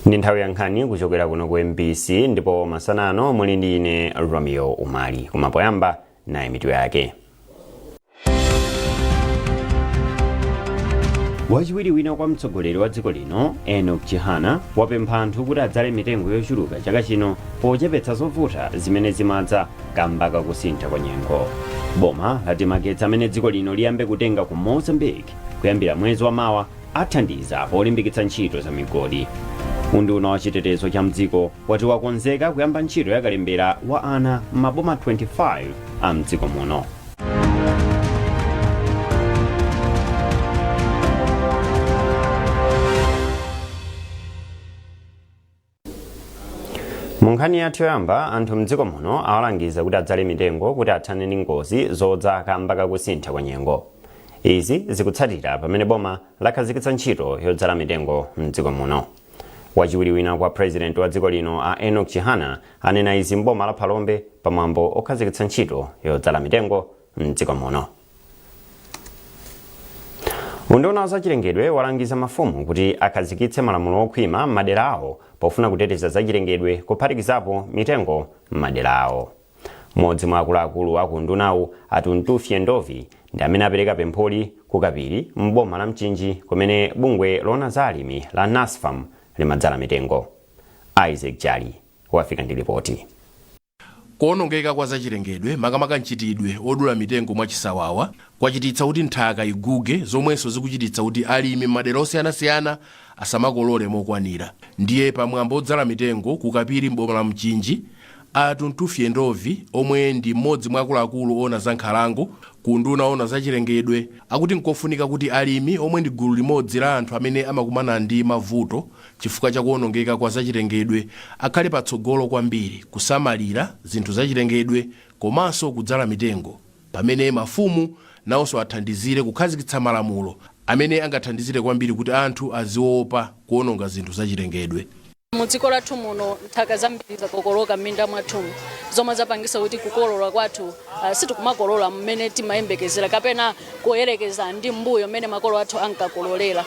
Ndi nthawi ya nkhani kuchokera kuno ku MBC ndipo masanano muli ndi ine Romeo Umali kumapoyamba naye mitu yake. Wachiwiri wina kwa mtsogoleri wa dziko lino Enoch Chihana wapempha anthu kuti adzale mitengo yochuluka chaka chino pochepetsa zovuta zimene zimadza kamba kakusintha kwa nyengo. Boma lati magetsi amene dziko lino liyambe kutenga ku Mozambique kuyambira mwezi wa mawa athandiza polimbikitsa ntchito za migodi. Unduna wa chitetezo cha mdziko wati wakonzeka kuyamba ntchito ya kalembera wa ana maboma 25 a mdziko muno. Munkhani yathu yoyamba anthu mdziko muno awalangiza kuti adzale mitengo kuti athane ndi ngozi zodza kamba kakusintha kwa nyengo. Izi zikutsatira pamene boma lakhazikitsa ntchito yodzala mitengo mdziko muno. Wachiwiri wina kwa president wa dziko lino a Enoch Chihana anena izi mboma la Phalombe pamwambo okhazikitsa ntchito yodzala mitengo mdziko muno. Unduna wa zachilengedwe walangiza mafumu kuti akhazikitse malamulo okhwima m'madera awo pofuna kuteteza zachilengedwe kuphatikizapo mitengo m'madera awo. Mmodzi mwa akuluakulu aku undunawu Atuntufye Ndovi ndi amene apereka pempholi ku Kapiri m'boma la Mchinji kumene bungwe lona za alimi la NASFAM limadzala mitengo. Isaac Jali wafika ndi ripoti. Kuonongeka kwa zachilengedwe makamaka mchitidwe odula mitengo mwachisawawa kwachititsa kuti nthaka iguge zomwenso zikuchititsa kuti alimi m'madera osiyanasiyana asamakolole mokwanira. Ndiye pamwambo odzala mitengo ku Kapiri m'boma la Mchinji Atuntufye Ndovi omwe ndi mmodzi mwa akuluakulu ona za nkhalango ku unduna ona zachilengedwe akuti nkofunika kuti alimi omwe ndi gulu limodzi la anthu amene amakumana ndi mavuto chifukwa cha kuonongeka kwa zachilengedwe akhale patsogolo kwambiri kusamalira zinthu zachilengedwe komanso kudzala mitengo, pamene mafumu nawonso athandizire kukhazikitsa malamulo amene angathandizire kwambiri kuti anthu aziopa kuononga zinthu zachilengedwe. Mudziko lathu muno nthaka zambiri zakokoloka m'minda mwathu zomwe zapangisa kuti kukolola kwathu sitikumakolola mmene timayembekezera kapena kuyerekeza ndi mbuyo mmene makolo athu ankakololera.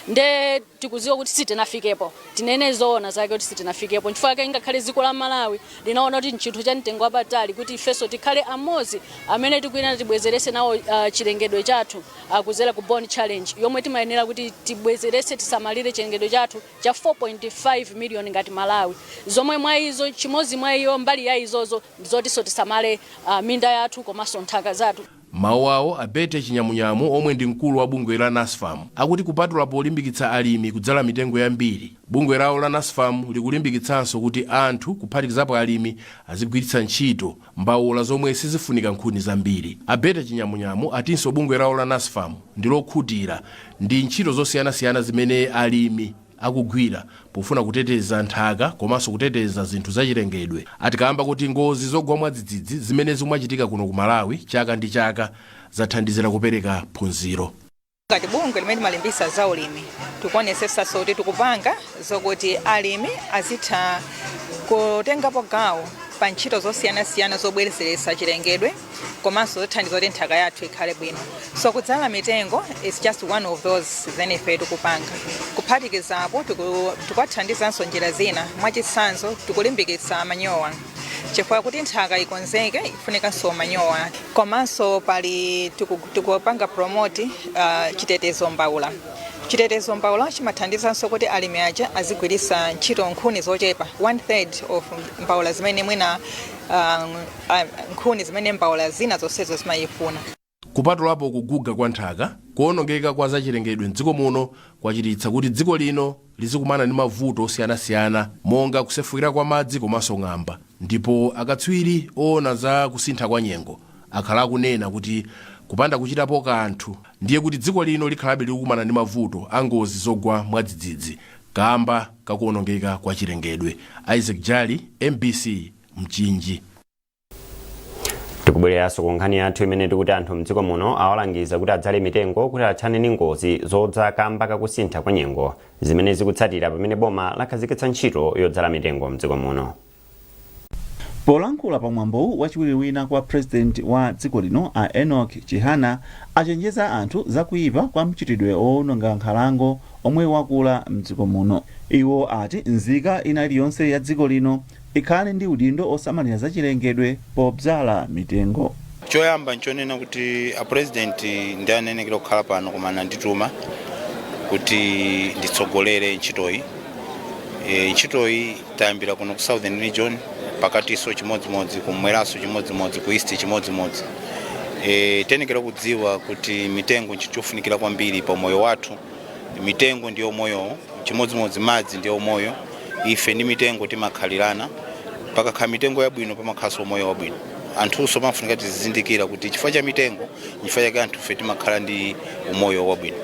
Nde tikuziwa kuti sitinafikepo, tinene zoona zake kuti sitinafikepo chifukwa chake ngakhale dziko la Malawi linaona kuti nchinthu cha mtengo wapatali kuti ifenso tikhale amodzi amene tikuyenera tibwezerese nawo chilengedwe chathu akuzera ku Bond Challenge yomwe timayenera kuti tibwezerese tisamalire chilengedwe chathu cha 4.5 million ngati Malawi. Zomwe mwa izo chimozi mwa iyo mbali ya izozo ndizotinso tisamale minda yathu komanso nthaka zathu. Mawu awo Abete Chinyamunyamu omwe ndi mkulu wa bungwe la NASFAM akuti kupatula polimbikitsa alimi kudzala mitengo yambiri, bungwe lawo la NASFAM likulimbikitsanso kuti anthu kuphatikizapo alimi azigwiritsa ntchito mbawula zomwe sizifunika nkhuni zambiri. Abete Chinyamunyamu atinso bungwe lawo la NASFAM ndilokhutira ndi ntchito zosiyanasiyana zimene alimi akugwira pofuna kuteteza nthaka komanso kuteteza zinthu zachilengedwe. Atikamba kuti ngozi zogwa mwadzidzidzi zimene zimachitika kuno ku Malawi chaka ndi chaka zathandizira kupereka phunziro. Ngati bungwe limene malimbisa za ulimi tikuonesesa kuti tikupanga zokuti alimi azitha kutengapo gawo pa ntchito zosiyanasiyana zobwerezeretsa chilengedwe komanso zothandiza kuti nthaka yathu ikhale bwino. So kudzala mitengo is just one of those ife tikupanga. Kuphatikizapo tikuwathandizanso njira zina mwachitsanzo tikulimbikitsa manyowa chifukwa kuti nthaka ikonzeke ifunikanso manyowa komanso pali tikupanga promote chitetezo mbawula. Chitetezo mbawula chimathandizanso kuti alimi aja azigwiritsa ntchito nkhuni zochepa 1/3 of mbawula zimene mwina nkhuni zimene mbawula zina zonsezo zimayifuna. Kupatulapo kuguga kwa nthaka, kuonongeka kwa zachilengedwe mdziko muno kwachititsa kuti dziko lino lizikumana ndi mavuto osiyanasiyana monga kusefukira kwa madzi komanso ng'amba. Ndipo akatswiri ona za kusintha kwa nyengo akhala akunena kuti kupanda kuchitapo kanthu ndiye kuti dziko lino likhalabe likukumana ndi mavuto angozi zogwa mwadzidzidzi kamba kakuonongeka kwa chilengedwe. Isaac Jali, MBC, Mchinji. Tikubwereranso ku nkhani yathu imene tikuti anthu mdziko muno awalangiza kuti adzale mitengo kuti athane ndi ngozi zodza kamba kakusintha kwa nyengo zimene zikutsatira pamene boma lakhazikitsa ntchito yodzala mitengo mdziko muno. Polankhula pamwambo wachiwiri wina kwa president wa dziko lino a Enoch Chihana achenjeza anthu zakuipa kwa mchitidwe owononga nkhalango omwe wakula mdziko muno. Iwo ati nzika ina iliyonse ya dziko lino ikhale ndi udindo osamalira zachilengedwe podzala mitengo. Choyamba nchonena kuti a president ndi anenekera kukhala pano koma andituma kuti nditsogolere ntchitoyi. Ntchitoyi tayambira kuno ku Southern Region pakatiso chimodzimodzi kumweraso chimodzimodzi ku East chimodzimodzi. Tenekera kudziwa kuti mitengo nchichofunikira kwambiri pa moyo wathu. Mitengo ndiyo moyo, chimodzimodzi madzi ndiyo moyo. Ife ndi mitengo timakhalirana. Pakakhala mitengo yabwino pamakhaso moyo wabwino. Anthuso mafunika tizindikira kuti chifukwa cha mitengo chifukwa chake anthu fe timakhala ndi umoyo wabwino.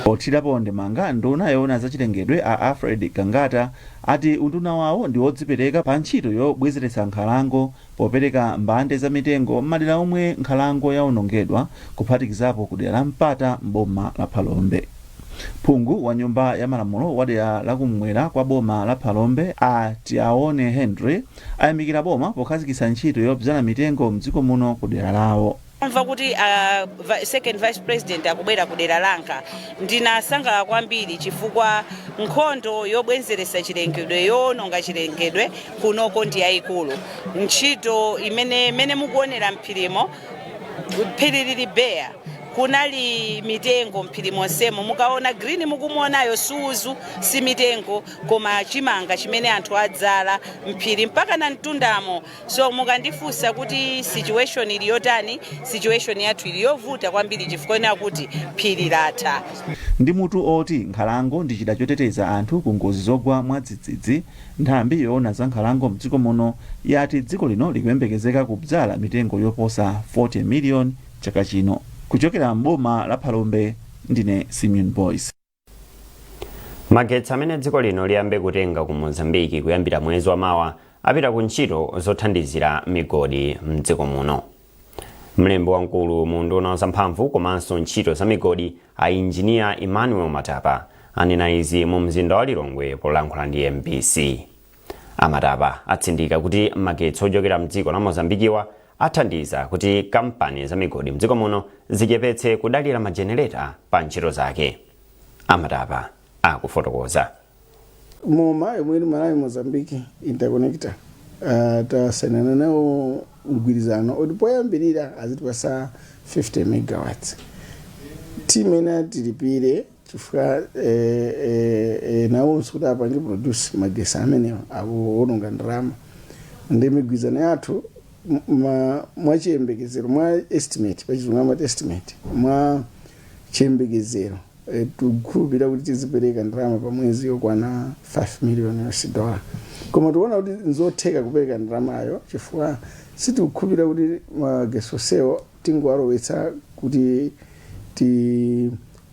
Othirapo ndemanga nduna yoona zachilengedwe a Alfred Kangata ati unduna wawo ndi wodzipereka pa ntchito yobwezeretsa nkhalango popereka mbande za mitengo m'madera omwe nkhalango yawonongedwa kuphatikizapo kudera la Mpata m'boma la Phalombe. Phungu wa nyumba ya malamulo wa dera lakumwera kwa boma la Phalombe a Tiaone Henry ayamikira boma pokhazikitsa ntchito yodzala mitengo mdziko muno kudera lawo. Mva kuti second vice president akubwera kudera langa ndinasangalala kwambiri chifukwa nkhondo yobwezeretsa chilengedwe yowononga chilengedwe kunoko ndi yayikulu. Ntchito imene mukuonera mphirimo phiri lili beya kunali mitengo mphiri monsemo mukaona green mukumuonayo suzu si mitengo koma chimanga chimene anthu adzala mphiri mpaka na mtundamo. So mukandifunsa kuti situation ili yotani, situation yathu ili yovuta kwambiri chifukwa kuti phiri latha. Ndi mutu oti nkhalango ndi chida choteteza anthu ku ngozi zogwa mwadzidzidzi, nthambi yoona za nkhalango mdziko muno yati dziko lino likuyembekezeka kudzala mitengo yoposa 40 million chaka chino. Kuchokera mboma la Phalombe ndine Simeon Boys. Magetsi amene dziko lino liyambe kutenga ku Mozambique kuyambira mwezi wa mawa apita ku ntchito zothandizira migodi mdziko muno. Mlembi wamkulu mu nduna zamphamvu komanso ntchito za migodi a injiniya Emmanuel Matapa anena izi mu mzinda wa Lilongwe polankhula ndi MBC. Amatapa atsindika kuti magetsi ochokera mdziko la Mozambikiwa athandiza kuti kampani za migodi mdziko muno zichepetse kudalira majenereta pa ntchito zake. Amatapa akufotokoza. Moma yomwe Malawi Mozambique interconnector tasainana nawo mgwirizano oti poyambirira azitipasa 50 megawatts. Timene tilipire chifukwa nawo kuti apange produce magetsi amenewa akuwononga ndalama. Ndi migwirizano yathu mwa chiyembekezero mwa estimate pachizungu amati estimate mwa chiyembekezero tikukhulupirira kuti tizipereka ndalama pa mwezi yokwana $5 million. Koma tiona kuti nzotheka kupereka ndalamayo chifukwa sitikukhulupirira kuti magetsi onsewo tingowalowetsa kuti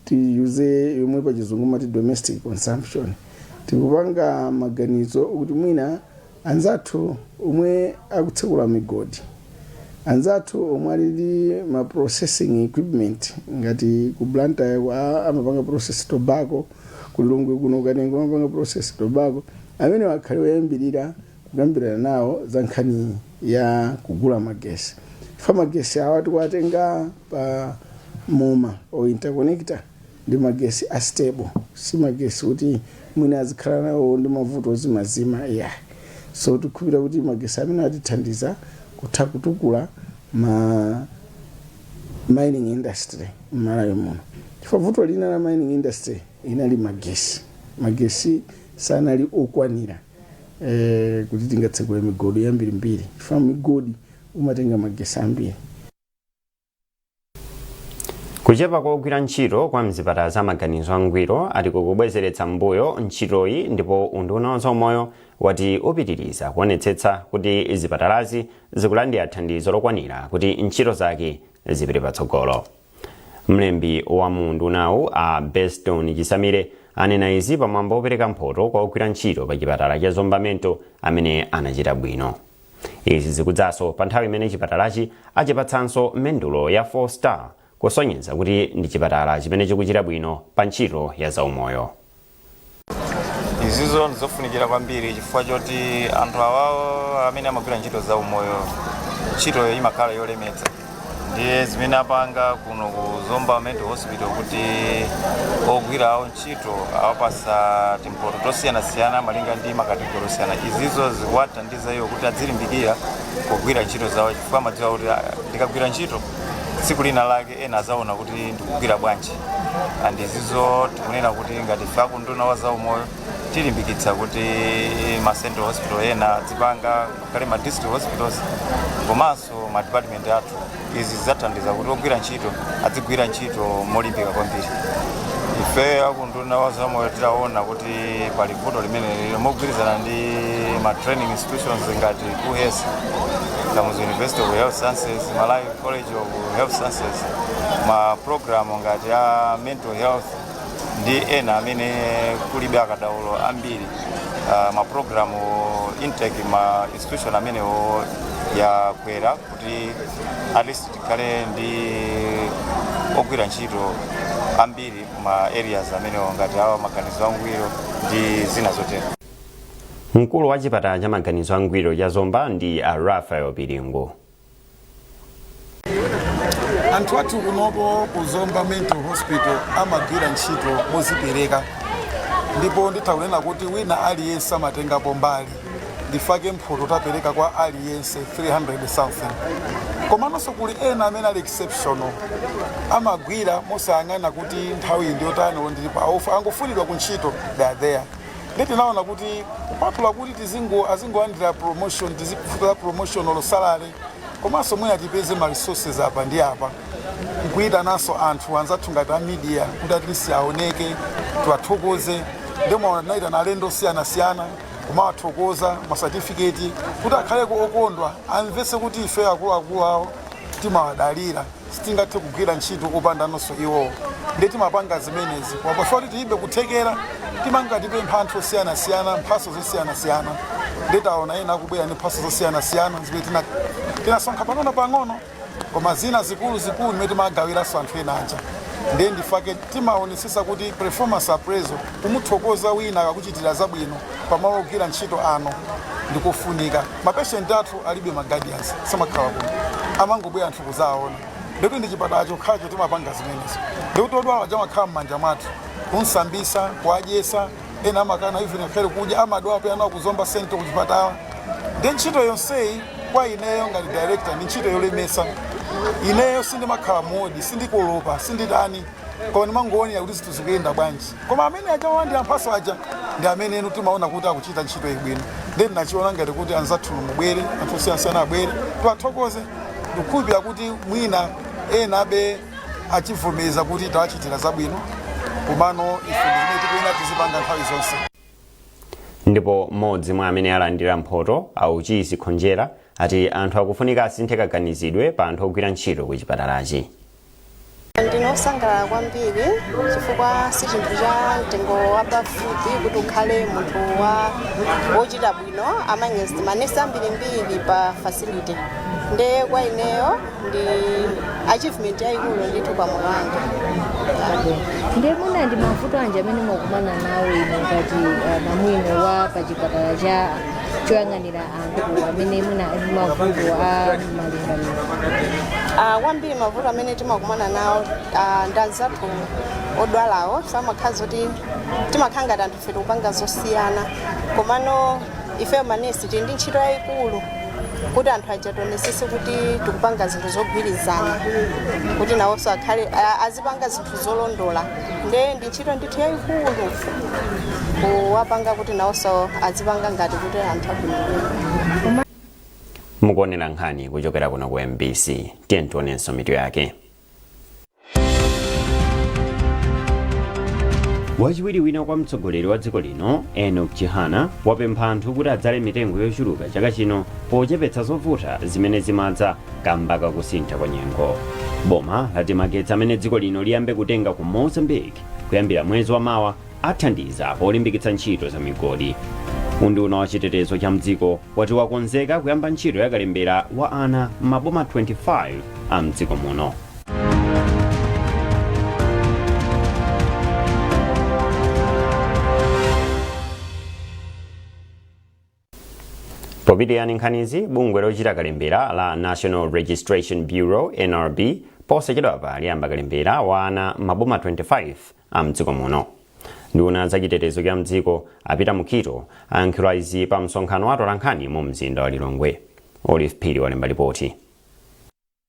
tiyuze yomwe pachizungu amati domestic consumption. Tikupanga maganizo kuti mwina anzathu omwe akutsekula migodi, anzathu omwe alili ma processing equipment ngati ku Blantyre amapanga process tobacco, ku Lilongwe kuno Kanengo amapanga process tobacco, amene akhale oyambirira kugambirana nawo za nkhani ya kugula magesi. Fa magesi awa tikuwatenga pa Moma o interconnector ndi magesi a stable, si magesi kuti mwina azikhala nawo ndi mavuto ozimazima yeah. So tikupira kuti magesi amene atithandiza kutha kutukula mining industry m'Malawi muno. Chifukwa vuto lina la mining industry inali magesi. Magesi sanali okwanira kuti tingatsekule migodi yambirimbiri. Chifukwa migodi umatenga magesi ambiri. Kuchepa kogwira ntchito kwa mzipatala za maganizo angwiro ati kukubwezeretsa mbuyo ntchitoyi, ndipo unduna wa zaumoyo wati upitiriza kuonetsetsa kuti zipatalazi zikulandira thandizo lokwanira kuti ntchito zake zipite patsogolo. Mlembi wa mundunawu a Beston Chisamire anena izi pamwambo opereka mphoto kwa ogwira ntchito pa chipatala cha Zombamento amene anachita bwino. Izi zikudzaso pa nthawi imene chipatalachi achipatsanso mendulo ya 4 star kusonyeza kuti ndi chipatala chimene chikuchita bwino pa ntchito ya zaumoyo. izizo ndizofunikira kwambiri chifukwa choti anthu awawo amene amagwira ntchito za umoyo ntchitoyo imakhala yolemetsa ndiye zimene apanga kuno ku Zomba Mental Hospital kuti ogwira awo ntchito awapasa timpoto tosiyanasiyana malinga ndi makategori osiyana. Izizo zikuwathandiza iwo kuti adzilimbikira kugwira ntchito zawo chifukwa amadziwa kuti ndikagwira ntchito tsiku lina lake ena azaona kuti ndikugwira bwanji. And izizo tikunena kuti ngati ife akunduna wa za umoyo tilimbikitsa kuti ma central hospital ena adzipanga kale ma district hospitals komanso ma department athu izi zathandiza kuti ogwira ntchito adzigwira ntchito molimbika kwambiri. Ife akunduna wa za umoyo tilaona kuti pali vuto limene mogwirizana ndi ma training institutions ngati KUHS, Kamuzu University of Health Sciences, Malawi College of Health Sciences, ma program ngati ya mental health ndi ena amene kulibe akadaulo ambiri ma program intake ma institution amene yakwera kuti at least tikhale ndi ogwira ntchito ambiri ma areas amene ngati awa maganizo angwiro ndi zina zotero. Mkulu wa chipatala cha maganizo angwiro ya Zomba ndi Rafael Piringo. Anthu athu kunopo ku Zomba Mental Hospital amagwira ntchito mozipereka ndipo nditakunena kuti wina aliyense amatengapo mbali ndifake mphoto tapereka kwa aliyense 300,000. Komanso kuli ena amene ali exceptional amagwira mosayang'ana kuti nthawi ndiyotani ndili pa ofa angofunidwa ku ntchito they are there. Nditinaona kuti kupatula kuti azingoandira promotion tizifuta promotion olo salary komanso mwina tipeze ma resources apa ndi apa kuita naso anthu anzathu ngati a media kuti at least aoneke tiwathokoze ndimo naita na alendo siyana kumawathokoza ma certificate kuti akhaleko okondwa amvese kuti ife akuluakulu awo timawadalira sitingathe kugwira ntchito kupanda nonso iwo ndi timapanga zimenezi kwapafuwa kuti tiibe kuthekera timanga tipempha anthu osiyana-siyana mphaso zosiyana-siyana nditaona ena akubwera ndi mphaso zosiyana-siyana zimene tinasonkha pang'ono koma zina zikulu imene timagawiranso anthu ena aja ndiye ndifake timaonesesa kuti performance appraisal kumuthokoza wina akakuchitira zabwino pamalo ogwira ntchito ano ndikufunika. Mapatient athu alibe ma guardians samakhala kuno amangobwera anthu kuzaona ndikuti ndi chipatala chokhacho timapanga zimenezo ndikuti odwala aja amakhala m'manja mwathu kunsambisa kuadyesa ena amakana even akhale kudya amadwala pena ku Zomba Central ku chipatala. Ndi ntchito yonseyi kwa ineyo ngati director ndi ntchito yolemesa ineyo sindimakhala modi sindikolopa sinditani koma ndimangoonera kuti zinthu zikuyenda bwanji koma amene aja ndi amphaso aja ndi amene enu timaona kuti akuchita ntchito ibwino ndi ndinachiona ngati kuti anzathu mubwere anthu osiyana-siyana abwere tiwathokoze ndikukhulupirira kuti mwina ena abe achivomeza kuti tawachitira zabwino komano ife ndimene tikuyenera tizipanga nthawi zonse. Ndipo mmodzi mwa amene alandira mphoto Auchisi Khonjera ati anthu akufunika asinthe kaganizidwe pa anthu ogwira ntchito ku chipatalachi. Ndinosangalala kwambiri chifukwa si chinthu cha mtengo wapafupi kuti ukhale munthu wochita bwino amangezi manesi ambirimbiri pa facility. Nde kwa ineyo ndi achievement yayikulu ndithu pa moyo wanga. Ndiye muna ndi mavuto anje amene mukumana nawo inu ngati namwino wa pa chipatala cha choyang'anira anthu amene muna mavuto a malingaliro. Kwambiri mavuto amene timakumana nawo ndanzathu odwalawo samakhala zoti timakhala ngati anthu ife tikupanga zosiyana komano ife manesi tili ndi ntchito yayikulu kuti anthu ajationesese kuti tikupanga zinthu zogwirizana kuti nawonso akhale azipanga zinthu zolondola ndi ntchito ndithu yayikulu kuwapanga kuti nawonso azipanga ngati kuti anthu abwino. Mukuonera nkhani kuchokera kuno ku MBC tiyentionenso mitu yake. Wachiwiri wina kwa mtsogoleri wa dziko lino Enoch Chihana wapempha anthu kuti adzale mitengo yochuluka chaka chino pochepetsa zovuta zimene zimadza kamba kakusintha kwa nyengo. Boma lati magetsi amene dziko lino liyambe kutenga ku Mozambique kuyambira mwezi wa mawa athandiza polimbikitsa ntchito za migodi. Unduna wa chitetezo cha mdziko wati wakonzeka kuyamba ntchito yakalembera wa ana maboma 25 a mdziko muno. Popitirani nkhanizi, bungwe lochita kalembera la National Registration Bureau NRB posachedwapa liyamba kalembera wa ana maboma 25 amdziko muno. Nduna za chitetezo cha mdziko apita mukito ayankhula izi pa msonkhano wa atolankhani mu mzinda wa Lilongwe. Olive Phiri walemba ripoti.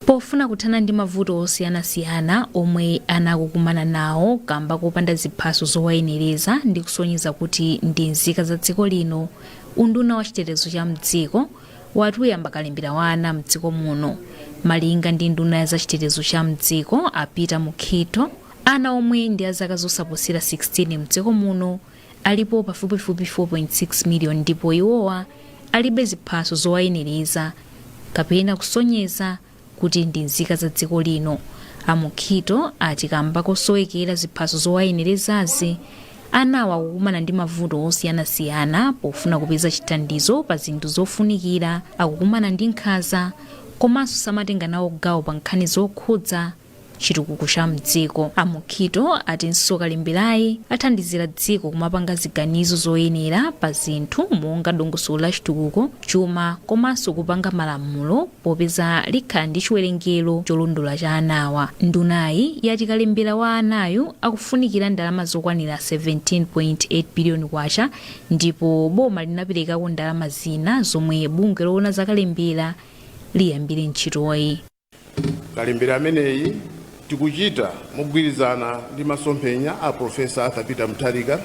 Pofuna kuthana ndi mavuto osiyanasiyana omwe anakukumana nawo kamba kopanda ziphaso zowayenereza ndi kusonyeza kuti ndi nzika za dziko lino, unduna wa chitetezo cha mdziko wati uyamba kalembera wa ana mdziko muno. Malinga ndi nduna za chitetezo cha mdziko apita mukito, ana omwe ndi azaka zosaposera 16 mdziko muno alipo pafupifupi 4.6 million ndipo iwowa alibe ziphaso zowayenereza kapena kusonyeza kuti ndi nzika za dziko lino. Amukito ati kamba kosowekera ziphaso zowayenerezazi anawa akukumana ndi mavuto osiyanasiyana pofuna kupeza chithandizo pa zinthu zofunikira, akukumana ndi nkhanza komanso samatenga nawo gawo pa nkhani zokhudza chitukuko cha mdziko. Amukito atinso kalemberayi athandizira dziko kumapanga ziganizo zoyenera pa zinthu monga dongosolo la chitukuko, chuma komanso kupanga malamulo popeza likhala ndi chiwerengero cholondola cha anawa. Ndunayi yati kalembera wa anayu akufunikira ndalama zokwanira 17.8 billion kwacha, ndipo boma linaperekako ndalama zina zomwe bungwe loona za kalembera liyambire ntchitoyi. Kalembera ameneyi tikuchita mogwirizana ndi masomphenya a Profesa Arthur Peter Mutharika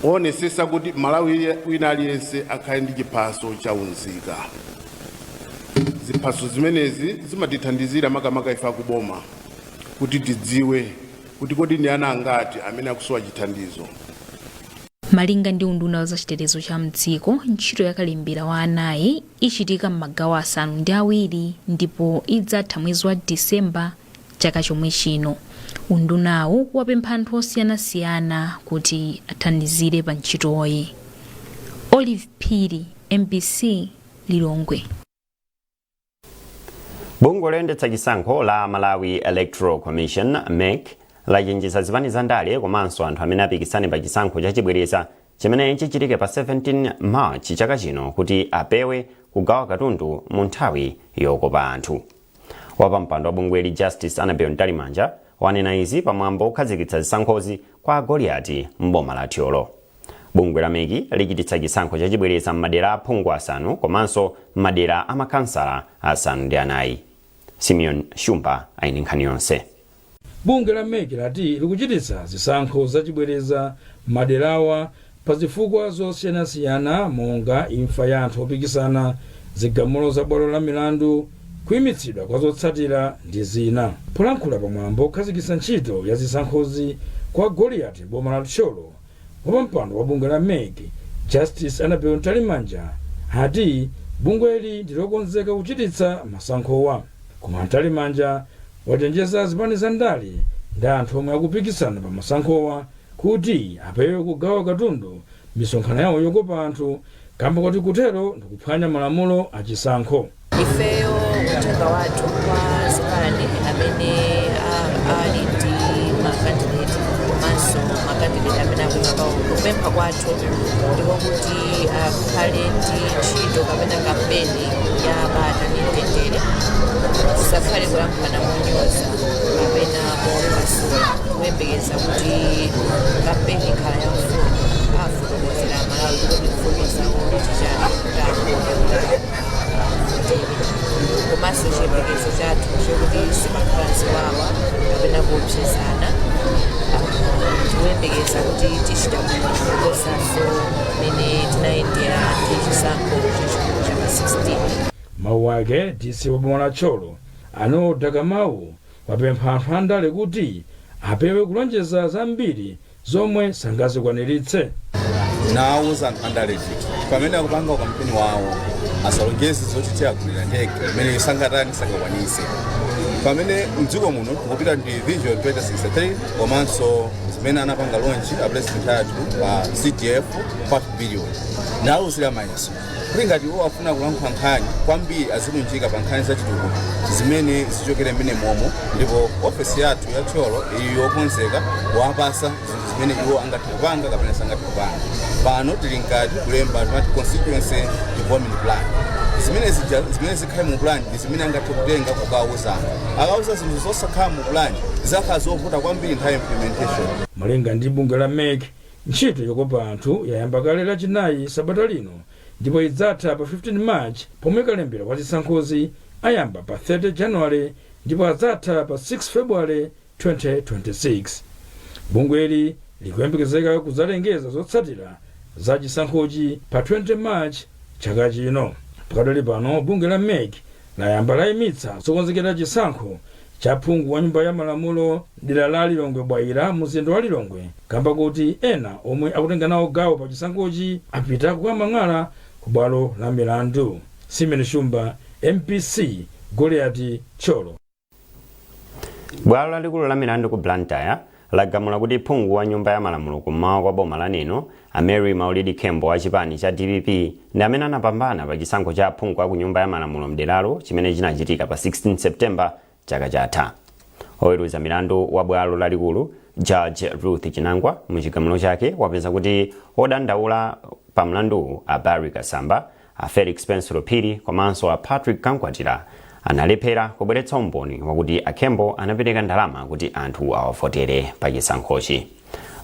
onesesa kuti Malawi wina aliyense akhale ndi chiphaso cha unzika. Ziphaso zimenezi zimatithandizira makamaka ife akuboma kuti tidziwe kuti kodi ndi ana angati amene akusowa chithandizo. Malinga ndi unduna za chitetezo cha mdziko, ntchito ya kalembera wa anayi ichitika m'magawo 7 ndipo idzatha mwezi wa Disemba chaka chomwe chino. Undunawu wapempha anthu osiyanasiyana kuti athandizire pa ntchitoyi. Olive Phiri, MBC, Lilongwe. Bungwe loyendetsa chisankho la Malawi Electoral Commission MEC lachenjeza zipani za ndale komanso anthu amene apikisane pa chisankho chachibwereza chimene chichitike pa 17 March chaka chino kuti apewe kugawa katundu mu nthawi yokopa anthu. Wapampando wa bungweli Justice Annabel Ntalimanja wanena izi pamwambo okhazikitsa zisankhozi kwa Goliati mboma la Thyolo. Bungwe la MEC lichititsa chisankho chachibwereza m'madera aphungu 5 komanso m'madera amakansala 4. Simeon Shumba ayini nkhani yonse. Bungwe la MEC lati likuchititsa zisankho zachibwereza maderawa pa zifukwa zosiyanasiyana monga imfa ya anthu opikisana, zigamulo za bwalo la milandu, kuyimitsidwa kwa zotsatira ndi zina. Polankhula pamwambo okhazikitsa ntchito ya zisankhozi kwa Goliati boma la Thyolo, wapampando wa bungwe la MEC Justice Annabel Ntalimanja ati bungweli ndilokonzeka kuchititsa masankhowa. Koma Ntalimanja wachenjeza zipani za ndale ndi anthu omwe akupikisana pa masankhowa kuti apewe kugawa katundu misonkhano yawo yokopa anthu kamba kuti kutero ndikuphwanya malamulo a chisankho. Ifeyo kutenga watu kwa zipani amene ali ndi makandidati komanso makandidati amene akunapawo kupempha kwathu ndipo kuti akhale ndi ntchito kapena kampeni ya bata ndi mtendere, zisakhale kuyankhana monyoza kapena molemasula, kuyembekeza kuti kampeni ikhala ya mfumu afotokozera Malawi kuti mfumu zawo tichani kutambula komanso chiyembekezo chathu chokuti simakhala ziwawa kapena kuopsezana. Tikuyembekeza kuti tichita kukosaso mene tinayendera ndi chisankho chachikulu chaka 16. Mawu ake DC wa boma la Thyolo anodaka mawu wapempha anthu andale kuti apewe kulonjeza zambiri zomwe sangazikwaniritse. Nawuza anthu andale pamene akupanga kampeni wawo asalonjeze zoti tiyagulira ndege imene sangatani sangakwanise. Pamene mdziko muno tikupita ndi Vision 2063 komanso zimene anapanga launch a president athu pa CDF 5 billion. Nawuzira mayeso kuti ngati iwo afuna kulankhula nkhani kwambiri azilunjika pa nkhani zachitukuko zimene zichokera mmene momo, ndipo ofesi yathu ya Thyolo ili yokonzeka kuwapasa zinthu zimene iwo angathe kupanga kapena sangathe kupanga. Pano tili ngati kulemba timati constituency development plan zimene zikhale mu plan zimene angathe kutenga kukauza akauza zinthu zosakhala mu plan zakhala zovuta kwambiri nthawi implementation. malinga ndi bungwe la MEC ntchito yokopa anthu yayamba kale lachinayi sabata lino ndipo idzatha pa 15 March pomwe kalembera kwa zisankhozi ayamba pa 30 January ndipo adzatha pa 6 February 2026. bungweli likuyembekezeka kudzalengeza zotsatira za chisankhochi pa 20 March chaka chino. pakadali pano bungwe la MEC layamba layimitsa zokonzekera chisankho cha phungu wa nyumba ya malamulo dera la Lilongwe Bwaira mzinda wa Lilongwe kamba kuti ena omwe akutenga nawo gawo pa chisankhochi apita kukamang'ala ku bwalo la milandu. Simene Shumba, MPC, Goliati Cholo. Bwalo lalikulu la milandu ku Blantyre lagamula kuti phungu wa nyumba ya malamulo kummawa kwa boma la Neno Mary Maulidi Kembo wa chipani cha DPP ndi amene anapambana pa chisankho cha phungu wa ku nyumba ya malamulo mderalo chimene chinachitika pa 16 September chaka chatha. Oweruza milandu wa bwalo lalikulu Judge Ruth Chinangwa mu chigamulo chake wapeza kuti odandaula pa mlandu a Barry Kasamba, a Felix Pensero Phiri komanso a Patrick Kankwatira analephera kubweretsa umboni wakuti a Kembo anapereka ndalama kuti anthu awafotere pa chisankhochi.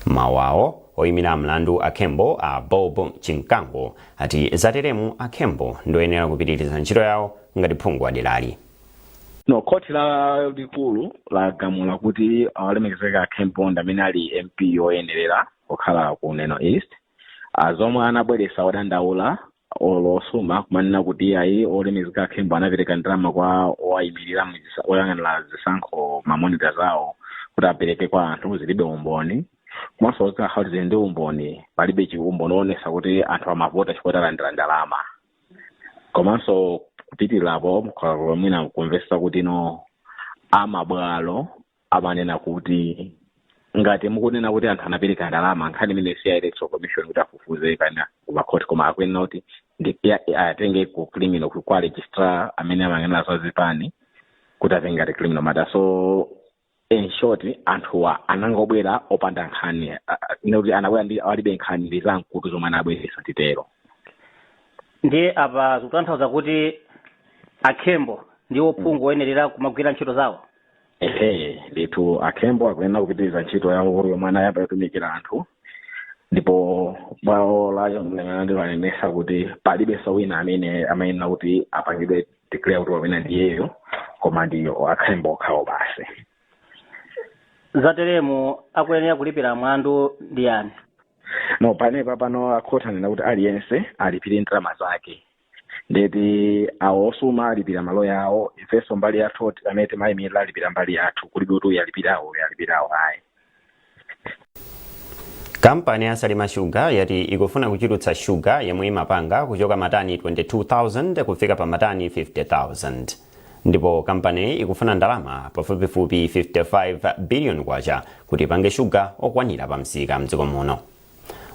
Mawu awo oyimira mlandu a Kembo a Bob Chinkango ati zateremu a Kembo ndoyenera kupitiriza ntchito yawo ngati phungu wa derali. No, koti la likulu lagamula kuti alemekezeka a Kembo amene ali MP oyenerera okhala ku Neno East zomwe anabweretsa odandaula olosuma kumanena kuti ayi olemekezeka a Kembo anapereka ndalama kwa owayimirira oyang'anira zisankho mamonita zawo kuti apereke kwa anthu zilibe umboni komanso kuti zili ndi umboni palibe umboni onesa kuti anthu amavota chifukwa alandira ndalama komanso kupitirapo mwina kumvetsa kuti no amabwalo amanena kuti ngati mukunena kuti anthu anapereka ndalama nkhani imene si electoral commission kuti afufuze kana kumakhoti koma akuyenera kuti atenge ku criminal kwa registrar amene amang'anira za zipani kuti atenge criminal matter. So in short anthuwa anangobwera opanda nkhani kuti anabwera ndi alibe nkhani ndi zamkutu zomwe anabweretsa titero. Ndiye apa zikutanthauza kuti a Kembo ndiwo phungu oyenerera kumagwira ntchito zawo. Nditu a Kembo akuyenera kupitiriza ntchito yawo yomwe anayamba yotumikira anthu ndipo bwalo la milandu lanenesa kuti palibe wina amene amayenera kuti apangidwe declare kuti wamene ndiyeyo koma ndiyo a Kembo okhawo basi. Zateremu akuyenera kulipira mlandu ndi yani? No, panepa pano akhoti anena kuti aliyense alipire ndalama zake ndeti awosuma alipira maloya awo ifeso mbali yathu amene timayimirira alipira mbali yathu kulibe kuti yalipirawo ayi. Kampani ya Salima Sugar yati ikufuna kuchulutsa sugar yemwe imapanga kuchoka matani 22,000 kufika pa matani 50,000. Ndipo kampani ikufuna ndalama pafupifupi 55 billion kwacha kuti ipange sugar okwanira pa msika mdziko muno.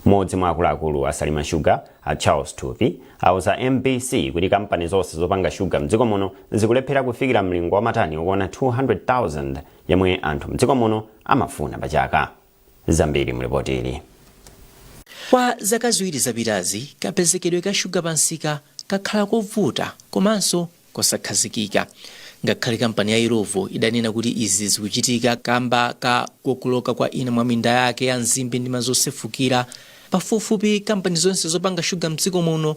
Modzi mwa akuluakulu a Salima Sugar a Charles Tupi auza MBC kuti kampani zonse zopanga sugar mdziko muno zikulephera kufikira mlingo wa matani okwana 200,000 yemwe anthu mdziko muno amafuna pa chaka. Zambiri mripoti ili. Kwa zaka ziwiri zapitazi kapezekedwe ka shuga pansika kakhala kovuta komanso kosakhazikika. Ngakhale kampani ya Irovo idanena kuti izi zikuchitika kamba ka kukuloka kwa ina mwa minda yake ya nzimbe ndi mazosefukira, pafupifupi kampani zonse zopanga shuga mdziko muno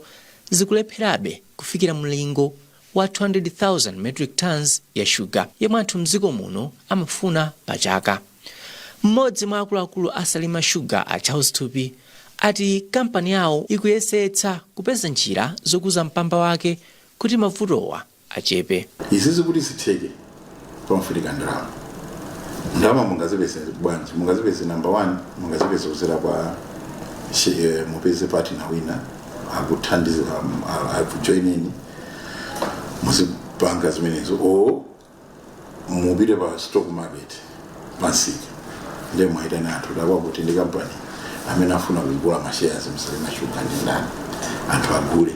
zikulepherabe kufikira mlingo wa 200,000 metric tons ya shuga yemwe anthu mdziko muno amafuna pa chaka. Mmodzi mwa akuluakulu a Salima Sugar a Charles Tupi ati kampani yawo ikuyesetsa kupeza njira zokuza mpamba wake kuti mavutowa achepe. Izizi kuti zitheke pamfirika ndalama mungazipeze bwanji, mungazipeze number 1 mungazipeze kuzera kwa mupeze partner wina akuthandiza akujoineni muzipanga zimenezo o mubire pa stock market pansika ndiye mwaitana anthu lakwa kuti ndi kampani amene afuna kugula mashares msalima Sugar ndi ndani anthu agule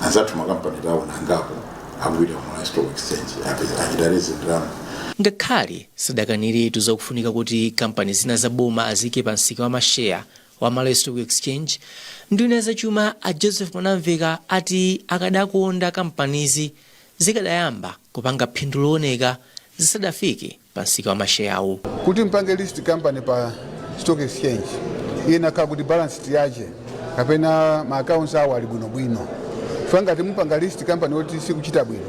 azathu makampani tawo nangapo akuita mu stock exchange achitareze ndalama. Ngakhale sadakaniretu zakufunika kuti kampani zina zaboma azike pansika wa masheya wa Malawi Stock Exchange nduna zachuma a Joseph Mwanamveka ati akadakonda kampanizi zikadayamba kupanga phindu looneka zisadafike pa msika wa masheyawo. Kuti mpange list company pa stock exchange ina ka kuti balance yaje kapena ma accounts awo ali bwino fanga timupanga list company oti sikuchita bwino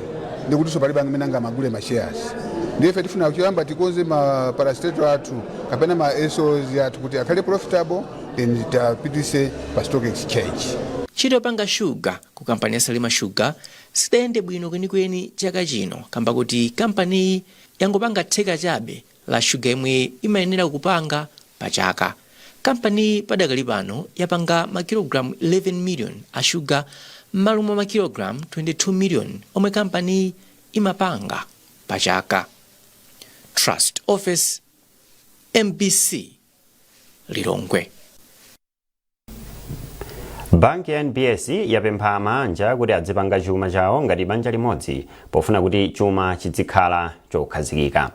ndikuti so palibe amenanga magule ma shares ndiye fe tifuna kuyamba tikonze ma parastatal athu kapena ma SOs athu kuti akhale profitable then tapitise pa stock exchange. Chito panga sugar ku kampani ya Salima Sugar sidayende bwino kwenikweni chaka chino kamba kuti kampani yangopanga theka chabe la sugar imwe imayenera kupanga pa chaka. Kampani padakali pano yapanga makilogramu 11 million a sugar m'malo mwa makilogramu 22 million omwe kampani imapanga pa chaka. Trust Office, MBC, Lilongwe. Banki ya NBS yapempha manja kuti adzipanga chuma chawo ngati banja limodzi pofuna kuti chuma chizikhala chokhazikika.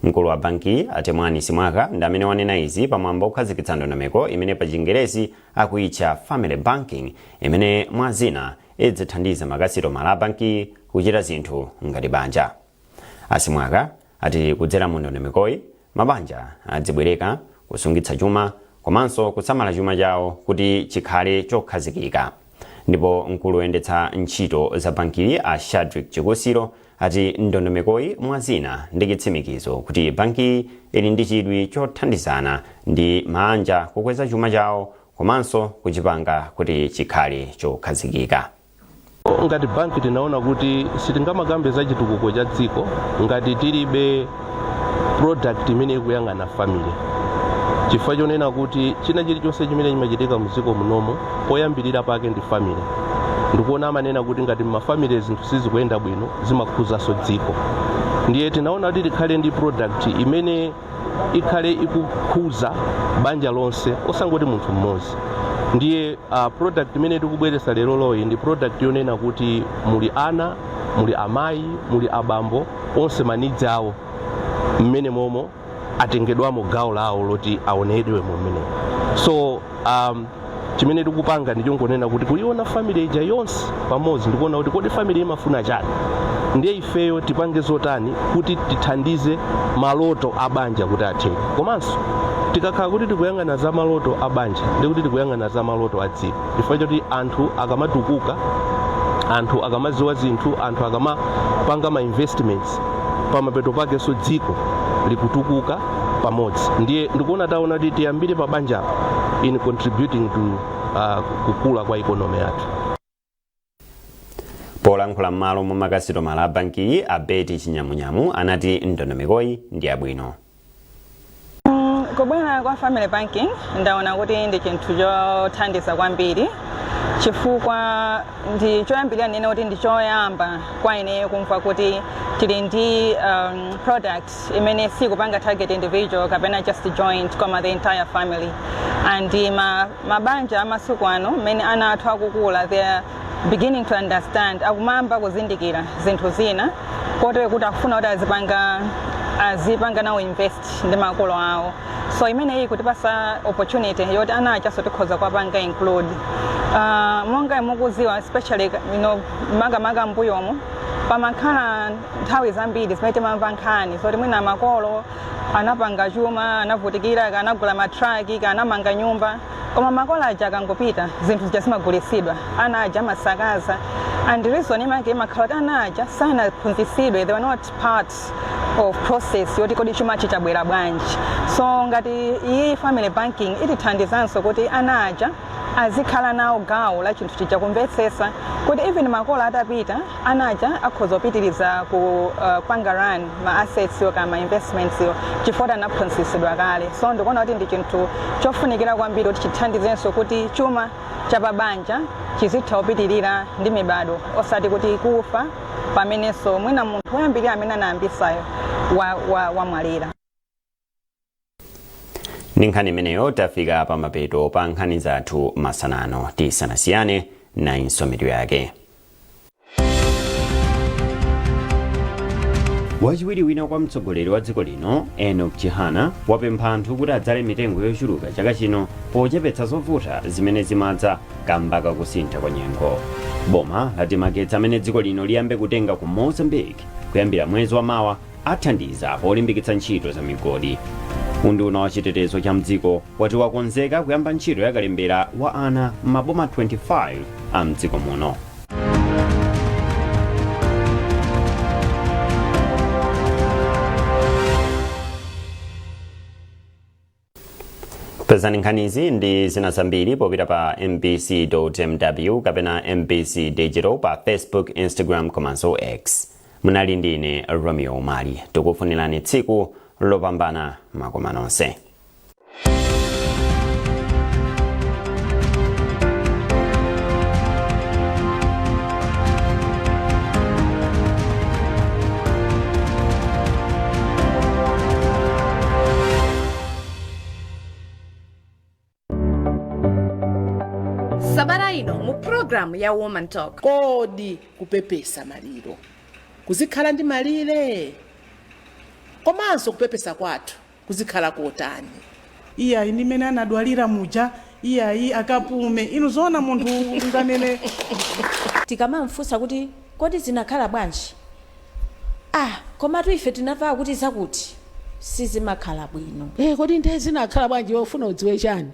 Mkulu wa banki Atemwani Simwaka ndi amene wanena izi pamwambo okhazikitsa ndondomeko imene pa Chingerezi akuitcha family banking imene mwazina idzithandiza makasitomala a banki kuchita zinthu ngati banja. Asimwaka ati kudzera mu ndondomekoyi mabanja adzibwereka kusungitsa chuma komanso kusamala chuma chawo kuti chikhale chokhazikika. Ndipo mkulu woyendetsa ntchito za banki a Shadrack Chikosiro ati ndondomekoyi mwazina ndi chitsimikizo kuti banki ili ndi chidwi chothandizana ndi manja kukweza chuma chawo komanso kuchipanga kuti chikhale chokhazikika. Ngati banki tinaona kuti sitingamakambe za chitukuko cha dziko ngati tilibe product imene ikuyang'ana family. Chifukwa chonena kuti china chilichonse chimene chimachitika mdziko munomo poyambirira pake ndi family. Ndikuona amanena kuti ngati mafamily zinthu sizikuyenda bwino zimakhuzanso dziko. Ndiye tinaona kuti tikhale ndi product imene ikhale ikukhuza banja lonse osangoti munthu mmodzi. Ndiye product imene tikubweretsa lero loyi ndi product yonena kuti muli ana, muli amayi, muli abambo onse manidzi awo mmene momo atengedwamo gawo lawo loti aonedwe mmene. So chimene tikupanga ndicho ngonena kuti kuiona family ija yonse pamodzi ndikuona kuti kodi family imafuna chani. Ndiye ifeyo tipange zotani kuti tithandize maloto abanja kuti atheke. Komanso tikakhala kuti tikuyang'ana za maloto abanja ndi kuti tikuyang'ana za maloto a dziko. Chifukwa choti anthu akamatukuka, anthu akamaziwa zinthu, anthu akamapanga ma investments pamapeto pake so dziko likutukuka pamodzi. Ndiye ndikuona taona kuti tiyambire pa banja in contributing to kukula kwa economy yathu. Polankhula m'malo mwa makasitomala a banki a Betty Chinyamunyamu anati ndondomekoyi ndi abwino. Kubwera kwa family banking ndaona kuti ndi chinthu chothandiza kwambiri chifukwa ndi choyambirira nene kuti ndi choyamba kwa ine kumva kuti tili ndi product imene sikupanga target individual kapena just joint koma the entire family. And mabanja amasuku ano mene ana athu akukula they are beginning to understand akumamba kuzindikira zinthu zina kotero kuti akufuna kuti azipanga nawo invest ndi makolo awo. So imene iyi kutipasa opportunity yoti ana achaso tikhoza kwapanga include monga mukuziwa especially maga mbuyomo pamakhala nthawi zambiri zimene mamva nkhani zoti mwina makolo anapanga chuma anavutikira anagula matraki anamanga nyumba koma makolo aja akangopita zinthu zija zimagulisidwa ana aja amasakaza. And the reason imake makhala kuti ana aja sanaphunzitsidwe, they were not part of process yoti kodi chuma chichabwera bwanji. So ngati iyi family banking itithandizanso kuti ana aja azikhala nawo gawo la chinthu chichakumvetsetsa kuti even makolo atapita ana aja akhoza kupitiriza kupanga run ma assets yo kama investments yo chifukwa anaphunzitsidwa kale. So ndikuona kuti ndi chinthu chofunikira kwambiri kuti chithandizenso kuti chuma cha pabanja chizitha kupitirira ndi mibado osati kuti kufa pamenenso mwina munthu woyambirira amene anayambisayo wamwalira. Ndi nkhani imeneyo tafika pa mapeto pa nkhani zathu masanano tisanasiyane na insomero yake. wachiwiri wina kwa mtsogoleri wa dziko lino Enoch Chihana wapempha anthu kuti adzale mitengo yochuluka chaka chino pochepetsa zovuta zimene zimadza kamba kakusintha kwa nyengo. Boma lati magetsi amene dziko lino liyambe kutenga ku Mozambique kuyambira mwezi wa mawa athandiza polimbikitsa ntchito za migodi. Unduna wa chitetezo cha mdziko wati wakonzeka kuyamba ntchito ya kalembera wa ana m'maboma 25 a mdziko muno. Pezani nkhanizi ndi zina zambiri popita pa mbc.mw kapena mbc digital pa Facebook, Instagram komanso X. Munali ndine Romeo Mali, tikufunirani tsiku lopambana makoma nonse. Sabata ino mu program ya Woman Talk. Kodi kupepesa maliro kuzikhala ndi malire komanso kupepesa kwathu kuzikhala kotani. Iyayi ndimene anadwalira muja iyayi akapume inu zoona munthu ngamene tikamamfunsa kuti kodi zinakhala bwanji komatu ife tinamva kuti zakuti sizimakhala bwino. Kodi ndiye zinakhala bwanji wofuna udziwe chani?